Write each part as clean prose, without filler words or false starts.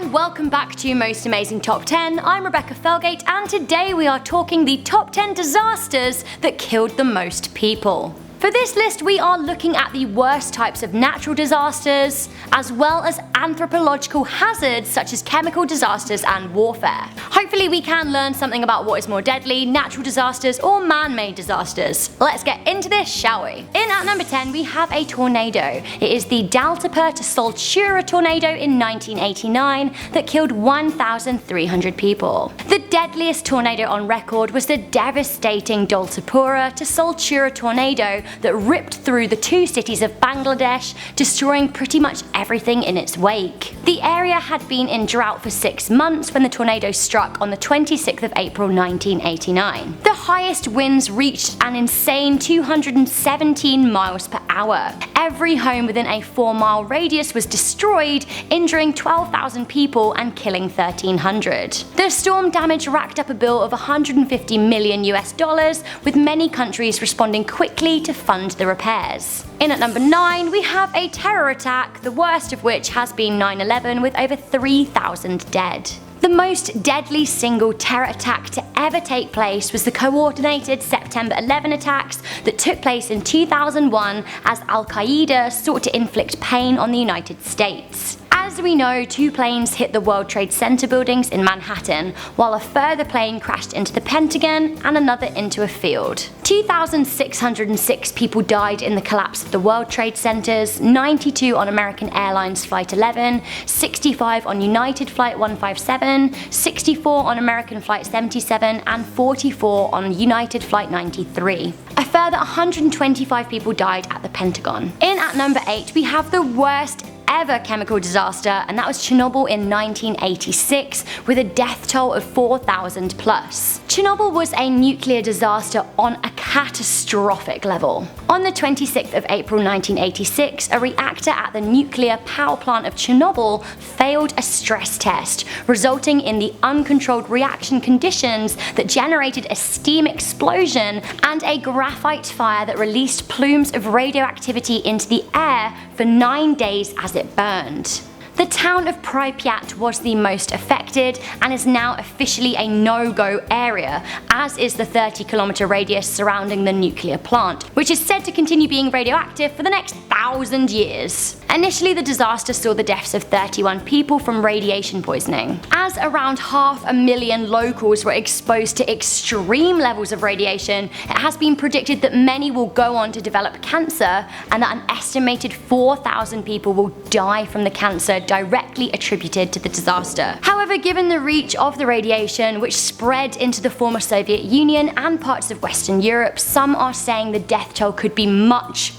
and welcome back to Most Amazing Top 10. I'm Rebecca Felgate, and today we are talking the top 10 disasters that killed the most people. For this list, we are looking at the worst types of natural disasters, as well as anthropological hazards such as chemical disasters and warfare. Hopefully we can learn something about what is more deadly, natural disasters or man-made disasters. Let's get into this, shall we? In at number 10 we have a tornado. It is the Daultipur to Saturia tornado in 1989 that killed 1,300 people. The deadliest tornado on record was the devastating Daultipur to Saturia tornado that ripped through the two cities of Bangladesh, destroying pretty much everything in its wake. The area had been in drought for 6 months when the tornado struck on the 26th of April 1989. The highest winds reached an insane 217 miles per hour. Every home within a 4-mile radius was destroyed, injuring 12,000 people and killing 1,300. The storm damage racked up a bill of $150 million, with many countries responding quickly to fund the repairs. In at number 9 we have a terror attack, the worst of which has been 9/11 with over 3,000 dead. The most deadly single terror attack to ever take place was the coordinated September 11 attacks that took place in 2001 as Al-Qaeda sought to inflict pain on the United States. As we know, 2 planes hit the World Trade Center buildings in Manhattan, while a further plane crashed into the Pentagon and another into a field. 2,606 people died in the collapse of the World Trade Centers, 92 on American Airlines Flight 11, 65 on United Flight 157, 64 on American Flight 77, and 44 on United Flight 93. A further 125 people died at the Pentagon. In at number 8 we have the worst ever chemical disaster, and that was Chernobyl in 1986 with a death toll of 4,000 plus. Chernobyl was a nuclear disaster on a catastrophic level. On the 26th of April 1986, a reactor at the nuclear power plant of Chernobyl failed a stress test, resulting in the uncontrolled reaction conditions that generated a steam explosion and a graphite fire that released plumes of radioactivity into the air for 9 days as it burned. The town of Pripyat was the most affected and is now officially a no-go area, as is the 30-kilometer radius surrounding the nuclear plant, which is said to continue being radioactive for the next 1,000 years. Initially, the disaster saw the deaths of 31 people from radiation poisoning. As around 500,000 locals were exposed to extreme levels of radiation, it has been predicted that many will go on to develop cancer and that an estimated 4,000 people will die from the cancer directly attributed to the disaster. However, given the reach of the radiation, which spread into the former Soviet Union and parts of Western Europe, some are saying the death toll could be much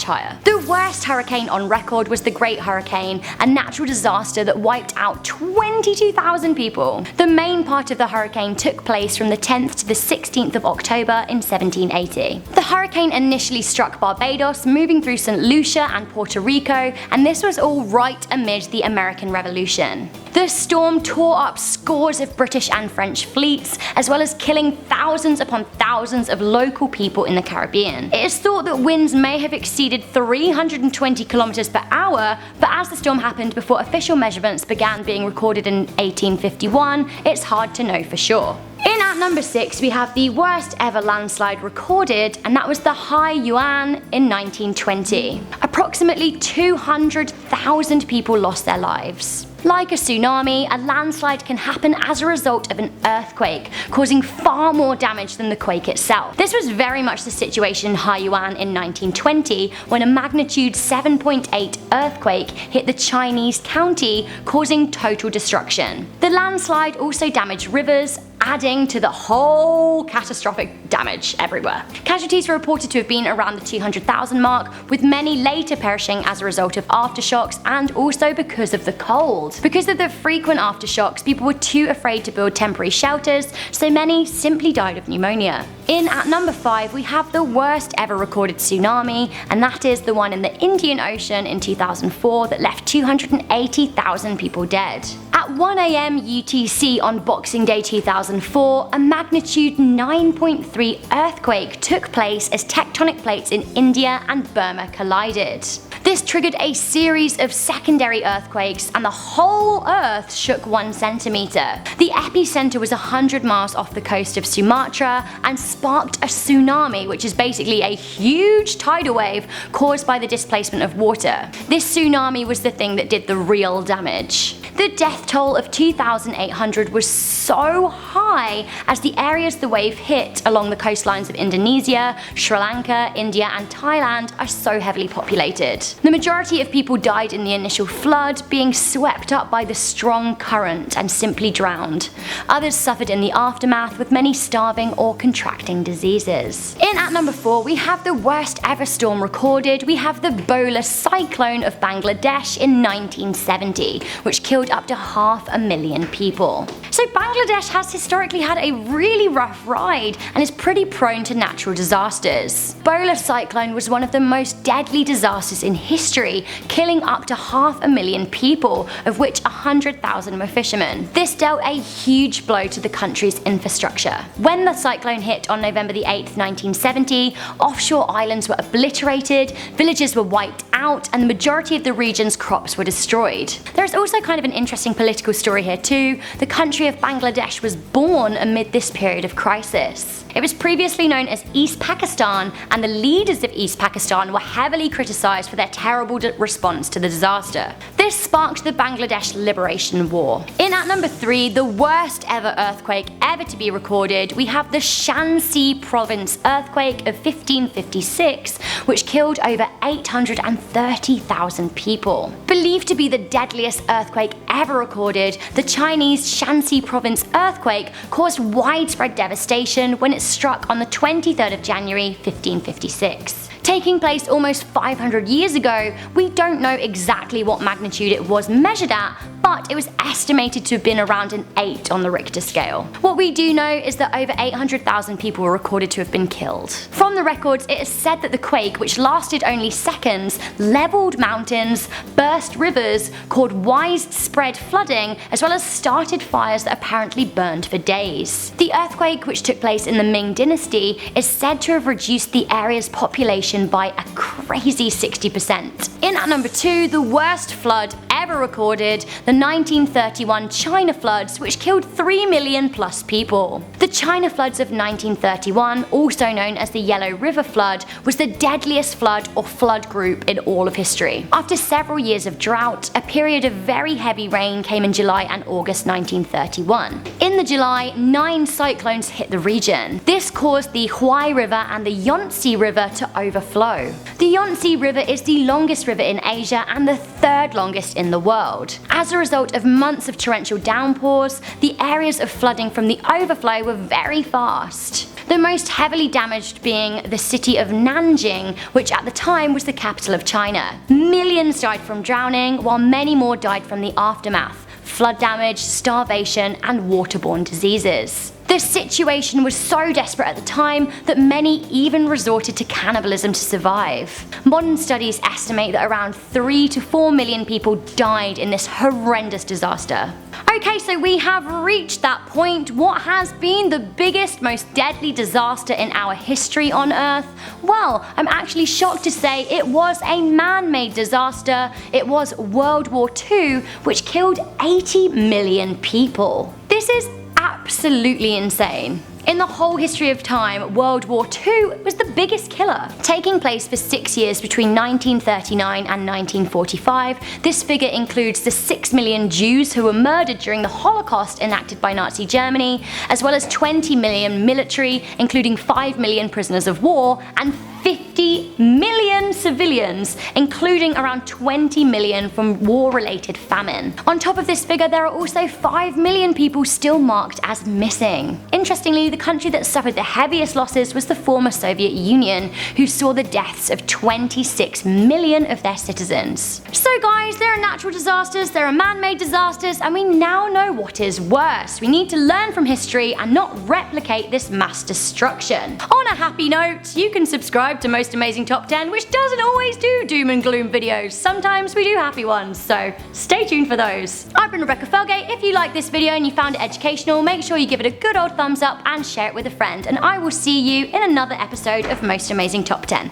higher. The worst hurricane on record was the Great Hurricane, a natural disaster that wiped out 22,000 people. The main part of the hurricane took place from the 10th to the 16th of October in 1780. The hurricane initially struck Barbados, moving through St. Lucia and Puerto Rico, and this was all right amid the American Revolution. The storm tore up scores of British and French fleets, as well as killing thousands upon thousands of local people in the Caribbean. It is thought that winds may have exceeded 320 kilometers per hour, but as the storm happened before official measurements began being recorded in 1851, it's hard to know for sure. In at number 6 we have the worst ever landslide recorded, and that was the Haiyuan in 1920. Approximately 200,000 people lost their lives. Like a tsunami, a landslide can happen as a result of an earthquake, causing far more damage than the quake itself. This was very much the situation in Haiyuan in 1920, when a magnitude 7.8 earthquake hit the Chinese county, causing total destruction. The landslide also damaged rivers, adding to the whole catastrophic damage everywhere. Casualties were reported to have been around the 200,000 mark, with many later perishing as a result of aftershocks and also because of the cold. Because of the frequent aftershocks, people were too afraid to build temporary shelters, so many simply died of pneumonia. In at number 5 we have the worst ever recorded tsunami, and that is the one in the Indian Ocean in 2004 that left 280,000 people dead. At 1 AM UTC on Boxing Day 2004, a magnitude 9.3 earthquake took place as tectonic plates in India and Burma collided. The This triggered a series of secondary earthquakes and the whole Earth shook 1 centimeter. The epicenter was 100 miles off the coast of Sumatra and sparked a tsunami, which is basically a huge tidal wave caused by the displacement of water. This tsunami was the thing that did the real damage. The death toll of 2,800 was so high as the areas the wave hit along the coastlines of Indonesia, Sri Lanka, India and Thailand are so heavily populated. The majority of people died in the initial flood, being swept up by the strong current and simply drowned. Others suffered in the aftermath, with many starving or contracting diseases. In at number 4 we have the worst ever storm recorded. We have the Bhola cyclone of Bangladesh in 1970, which killed up to 500,000 people. So Bangladesh has historically had a really rough ride and is pretty prone to natural disasters. Bhola cyclone was one of the most deadly disasters in history, killing up to 500,000 people, of which 100,000 were fishermen. This dealt a huge blow to the country's infrastructure. When the cyclone hit on November the 8th, 1970, offshore islands were obliterated, villages were wiped out, and the majority of the region's crops were destroyed. There is also kind of an interesting political story here too. The country of Bangladesh was born amid this period of crisis. It was previously known as East Pakistan, and the leaders of East Pakistan were heavily criticised for their terrible response to the disaster. This sparked the Bangladesh Liberation War. In at number 3, the worst ever earthquake ever to be recorded, we have the Shaanxi province earthquake of 1556, which killed over 830,000 people. Believed to be the deadliest earthquake ever recorded, the Chinese Shaanxi province earthquake caused widespread devastation when it struck on the 23rd of January 1556. Taking place almost 500 years ago, we don't know exactly what magnitude it was measured at, but it was estimated to have been around an 8 on the Richter scale. What we do know is that over 800,000 people were recorded to have been killed. From the records, it is said that the quake, which lasted only seconds, leveled mountains, burst rivers, caused widespread flooding, as well as started fires that apparently burned for days. The earthquake, which took place in the Ming dynasty, is said to have reduced the area's population by a crazy 60%. In at number 2, the worst flood ever recorded, the 1931 China floods, which killed 3 million plus people. The China floods of 1931, also known as the Yellow River Flood, was the deadliest flood or flood group in all of history. After several years of drought, a period of very heavy rain came in July and August 1931. In the July, 9 cyclones hit the region. This caused the Huai River and the Yangtze River to overflow. The Yangtze River is the longest river in Asia and the 3rd longest in the world. As a result of months of torrential downpours, the areas of flooding from the overflow were very fast. The most heavily damaged being the city of Nanjing, which at the time was the capital of China. Millions died from drowning, while many more died from the aftermath: flood damage, starvation, and waterborne diseases. The situation was so desperate at the time that many even resorted to cannibalism to survive. Modern studies estimate that around 3 to 4 million people died in this horrendous disaster. Okay, so we have reached that point. What has been the biggest, most deadly disaster in our history on Earth? Well, I'm actually shocked to say it was a man-made disaster. It was World War II, which killed 80 million people. This is absolutely insane. In the whole history of time, World War II was the biggest killer. Taking place for 6 years between 1939 and 1945, this figure includes the 6 million Jews who were murdered during the Holocaust enacted by Nazi Germany, as well as 20 million military, including 5 million prisoners of war, and 50 million civilians, including around 20 million from war-related famine. On top of this figure, there are also 5 million people still marked as missing. Interestingly, the country that suffered the heaviest losses was the former Soviet Union, who saw the deaths of 26 million of their citizens. So guys, there are natural disasters, there are man-made disasters, and we now know what is worse. We need to learn from history and not replicate this mass destruction. On a happy note, you can subscribe to Most Amazing Top 10, which doesn't always do doom and gloom videos. Sometimes we do happy ones, so stay tuned for those. I've been Rebecca Felgate. If you liked this video and you found it educational, make sure you give it a good old thumbs up and share it with a friend, and I will see you in another episode of Most Amazing Top 10.